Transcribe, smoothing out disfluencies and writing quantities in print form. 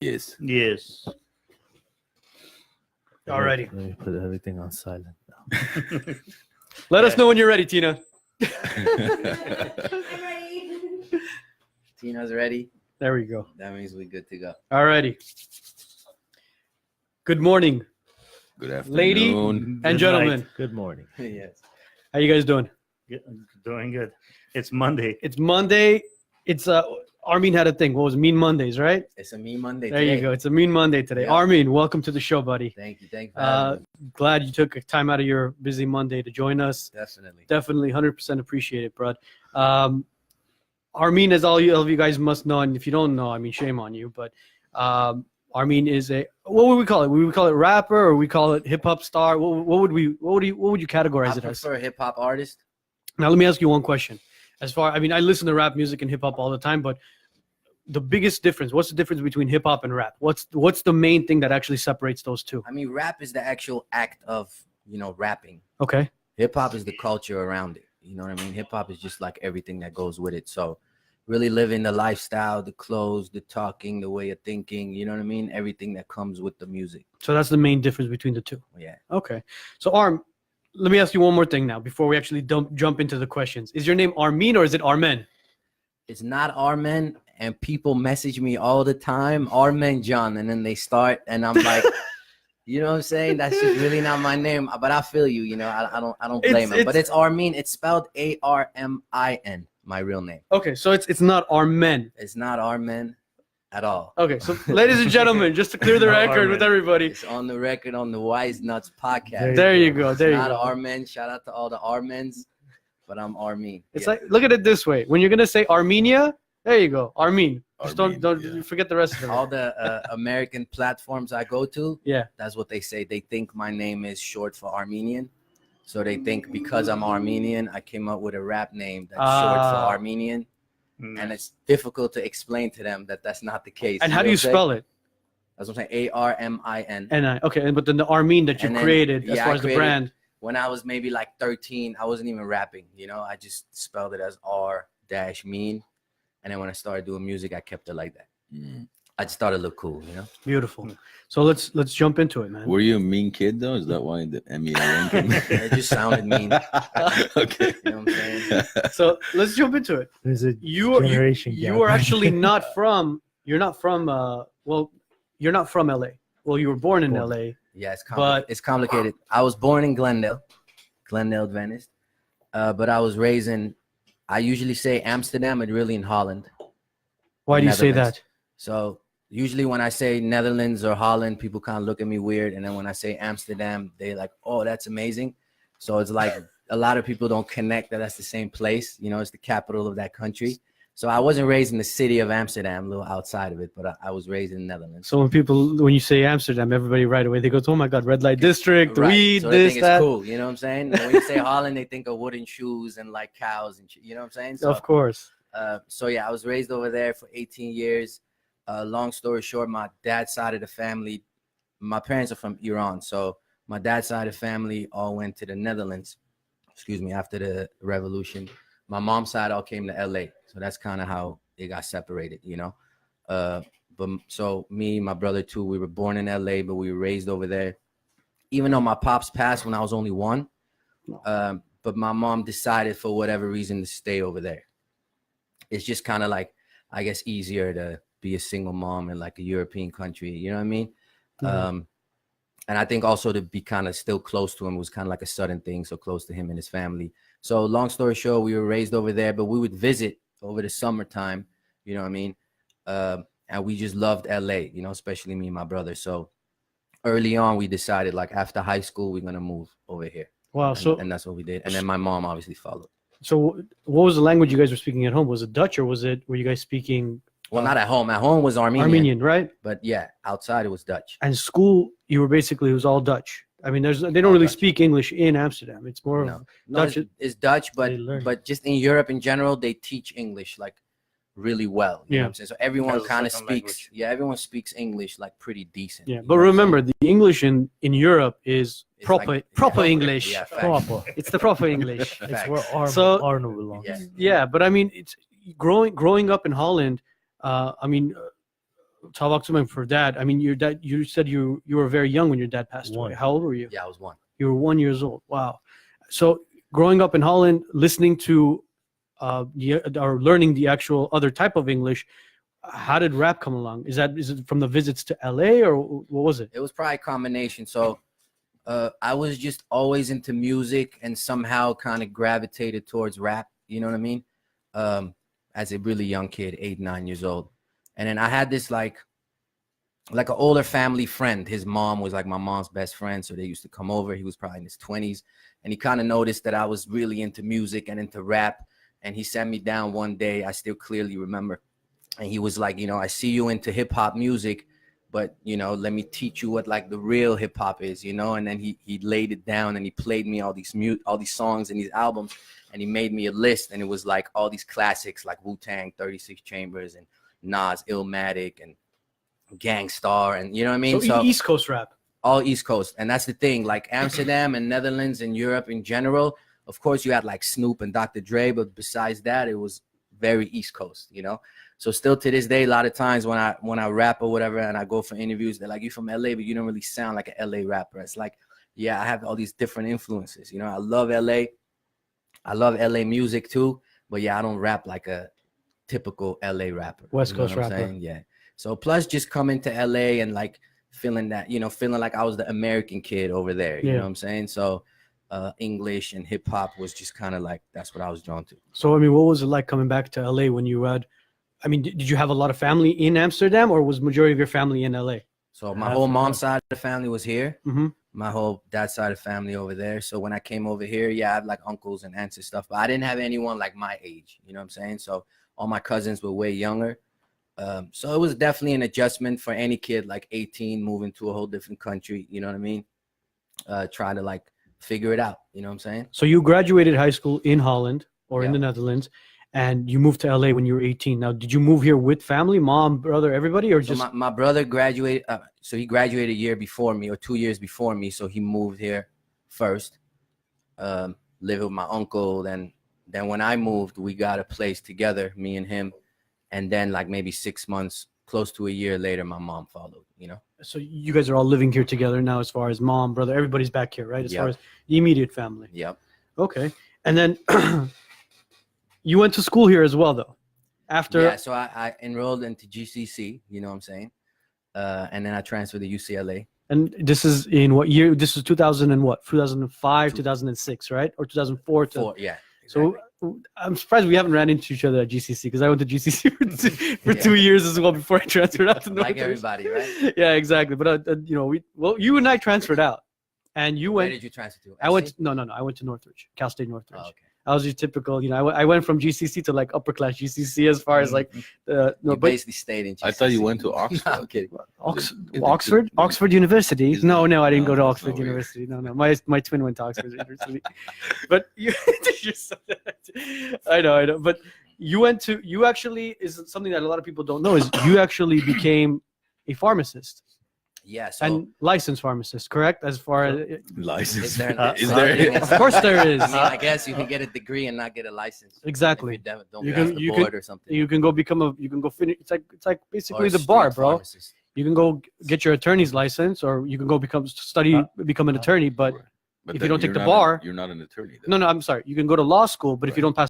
Yes. Yes. Alrighty. Let me put everything on silent now. Let us know when you're ready, Tina. I'm ready. Tina's ready. There we go. That means we're good to go. Alrighty. Good morning, Good afternoon. lady Good and gentlemen. Good morning. Yes. How you guys doing? Doing good. It's Monday. It's Monday. It's Armin had a thing. What was it? Mean Mondays, right? It's a mean Monday There today. you go. It's a Mean Monday today. Yeah. Armin, welcome to the show, buddy. Thank you. Thank you for having me. Glad you took time out of your busy Monday to join us. Definitely. Definitely 100% appreciate it, bud. Armin, as all of you guys must know, and if you don't know, I mean, shame on you, but Armin is what would we call it? Would we call it rapper or we call it hip hop star? What would you categorize I it as? prefer a hip hop artist. Now, let me ask you one question. I listen to rap music and hip hop all the time, but the biggest difference, what's the difference between hip hop and rap? What's the main thing that actually separates those two? I mean, rap is the actual act of, rapping. Okay. Hip hop is the culture around it. You know what I mean? Hip hop is just like everything that goes with it. So really living the lifestyle, the clothes, the talking, the way of thinking, you know what I mean? Everything that comes with the music. So that's the main difference between the two. Yeah. Okay. So let me ask you one more thing now before we actually jump into the questions. Is your name Armin or is it Armen? It's not Armen, and people message me all the time, Armen John, and then they start, and I'm like, you know what I'm saying? That's just really not my name, but I feel you. I don't blame him. But it's Armin. It's spelled Armin, my real name. Okay, so it's not Armen. It's not Armen at all. Okay, so ladies and gentlemen, just to clear the No record Armen. with everybody. It's on the record on the WiseNuts podcast. There you go. It's There you not go. Armen. Shout out to all the Armens, but I'm Armin. It's Yeah. like, look at it this way. When you're gonna say Armenia, there you go, Armin. Just Armin, don't yeah. forget the rest of it. all the American platforms I go to, Yeah. that's what they say. They think my name is short for Armenian. So they think because I'm Armenian, I came up with a rap name that's short for Armenian. And it's difficult to explain to them that that's not the case. And how do you spell it? That's what I'm saying. Armin. Okay, but then the Armin that you And then- created, as yeah, far I as the created- brand. When I was maybe like 13, I wasn't even rapping. I just spelled it as R-mean. And then when I started doing music, I kept it like that. I just thought it looked cool, Beautiful. So let's jump into it, man. Were you a mean kid though? Is that why the MEIN came? It just sounded mean. Okay. You know what I'm saying? So let's jump into it. There's a You generation gap. are actually not from. You're not from. You're not from LA. Well, you were born in LA. Yeah, But- it's complicated. I was born in Glendale, Adventist. But I was raised in, I usually say Amsterdam, but really in Holland. Why do you say Netherlands. that? So usually when I say Netherlands or Holland, people kind of look at me weird. And then when I say Amsterdam, they like, oh, that's amazing. So it's like a lot of people don't connect that that's the same place. It's the capital of that country. So I wasn't raised in the city of Amsterdam, a little outside of it, but I was raised in the Netherlands. So when you say Amsterdam, everybody right away they go, "Oh my God, red light district, the Right. weed, So they this, think that." it's cool, you know what I'm saying? And when you say Holland, they think of wooden shoes and like cows and you know what I'm saying? So, Of course. so yeah, I was raised over there for 18 years. Long story short, my dad's side of the family, my parents are from Iran. So my dad's side of the family all went to the Netherlands, after the revolution. My mom's side all came to LA. So that's kind of how they got separated, But so me, my brother too, we were born in LA, but we were raised over there. Even though my pops passed when I was only 1, but my mom decided for whatever reason to stay over there. It's just kind of like, I guess, easier to be a single mom in like a European country. You know what I mean? Mhm. And I think also to be kind of still close to him was kind of like a sudden thing, so close to him and his family. So long story short, we were raised over there, but we would visit over the summertime, you know what I mean? And we just loved LA, especially me and my brother. So early on, we decided like after high school, we're going to move over here. Wow. And that's what we did. And then my mom obviously followed. So what was the language you guys were speaking at home? Was it Dutch or were you guys speaking Well, not at home. At home was Armenian, right? But yeah, outside it was Dutch. And school, it was all Dutch. I mean, they don't All really Dutch. speak English in Amsterdam. It's more of No, Dutch. it's Dutch, they learn. but just in Europe in general, they teach English like really well. You know Yeah. what I'm saying? So everyone As a kind of second speaks. language. Yeah, everyone speaks English like pretty decent. Yeah, you but know what I'm remember, saying? the English in Europe is It's proper like- proper yeah, English. Yeah, facts. proper. It's the proper English. It's Facts. where So- Arno belongs. Yeah. Yeah, but I mean, it's growing up in Holland. I mean, Talk for dad. I mean, your dad. You said you were very young when your dad passed away. One. How old were you? Yeah, I was 1. You were 1 year old. Wow. So growing up in Holland, listening to, or learning the actual other type of English, how did rap come along? Is it from the visits to LA or what was it? It was probably a combination. So I was just always into music and somehow kind of gravitated towards rap. You know what I mean? As a really young kid, 8, 9 years old. And then I had this like an older family friend. His mom was like my mom's best friend. So they used to come over. He was probably in his 20s. And he kind of noticed that I was really into music and into rap. And he sat me down one day. I still clearly remember. And he was like, I see you into hip hop music, but, let me teach you what like the real hip hop is, And then he laid it down and he played me all these songs and these albums. And he made me a list. And it was like all these classics like Wu-Tang, 36 Chambers, and Nas, Illmatic, and Gangstar, and you know what I mean? So East Coast rap. All East Coast. And that's the thing, like Amsterdam and Netherlands and Europe in general, of course you had like Snoop and Dr. Dre, but besides that, it was very East Coast, So still to this day, a lot of times when I rap or whatever and I go for interviews, they're like, you from LA, but you don't really sound like an LA rapper. It's like, yeah, I have all these different influences. I love LA. I love LA music too, but yeah, I don't rap like a typical LA rapper. West Coast what I'm rapper. saying? Yeah. So plus just coming to LA and like feeling that, feeling like I was the American kid over there. You know what I'm saying? So English and hip hop was just kind of like, that's what I was drawn to. So, I mean, what was it like coming back to LA when you had, did you have a lot of family in Amsterdam or was majority of your family in LA? So my whole mom's side of the family was here. Mm-hmm. My whole dad's side of the family over there. So when I came over here, yeah, I have like uncles and aunts and stuff, but I didn't have anyone like my age. You know what I'm saying? So all my cousins were way younger. So it was definitely an adjustment for any kid like 18 moving to a whole different country. You know what I mean? Try to like figure it out. You know what I'm saying? So you graduated high school in Holland or in Yeah. the Netherlands, and you moved to LA when you were 18. Now, did you move here with family, mom, brother, everybody, or So just? my brother graduated. So he graduated a year before me or 2 years before me. So he moved here first, lived with my uncle. Then when I moved, we got a place together, me and him. And then like maybe 6 months, close to a year later, my mom followed, So you guys are all living here together now, as far as mom, brother, everybody's back here, right? As Yep. far as the immediate family. Yep. Okay. And then you went to school here as well, though. After. Yeah, so I enrolled into GCC, you know what I'm saying? And then I transferred to UCLA. And this is in what year? This is 2000 and what? 2005, 2006, right? Or 2004 to. Yeah. So I'm surprised we haven't ran into each other at GCC because I went to GCC for 2 years as well before I transferred out to like Northridge. everybody, right? Yeah, exactly. But you and I transferred out, and you Where went. did you transfer to? I went. SC? No. I went to Northridge, Cal State Northridge. Oh, okay. I was your typical. I went from GCC to like upper class GCC as far as like. You But basically stayed in GCC. I thought you went to Oxford. No, I'm kidding. Oxford, Oxford University. Is No, that- I didn't go to no, Oxford that's not weird. University. No. My twin went to Oxford University. But you, I know. But you actually is something that a lot of people don't know is you actually became a pharmacist Yeah. So and licensed pharmacist, correct? As far as License. is there, Is there? of course there is. I mean, I guess you can get a degree and not get a license. Exactly. If you don't You pass can- the you board or something. You can go finish. It's like Or basically a the bar, street bro. pharmacist. You can go get your attorney's license, or you can go become an attorney. But if you then don't take you're the not bar- you're not an attorney. then. no, I'm sorry. You can go to law school, but if you don't pass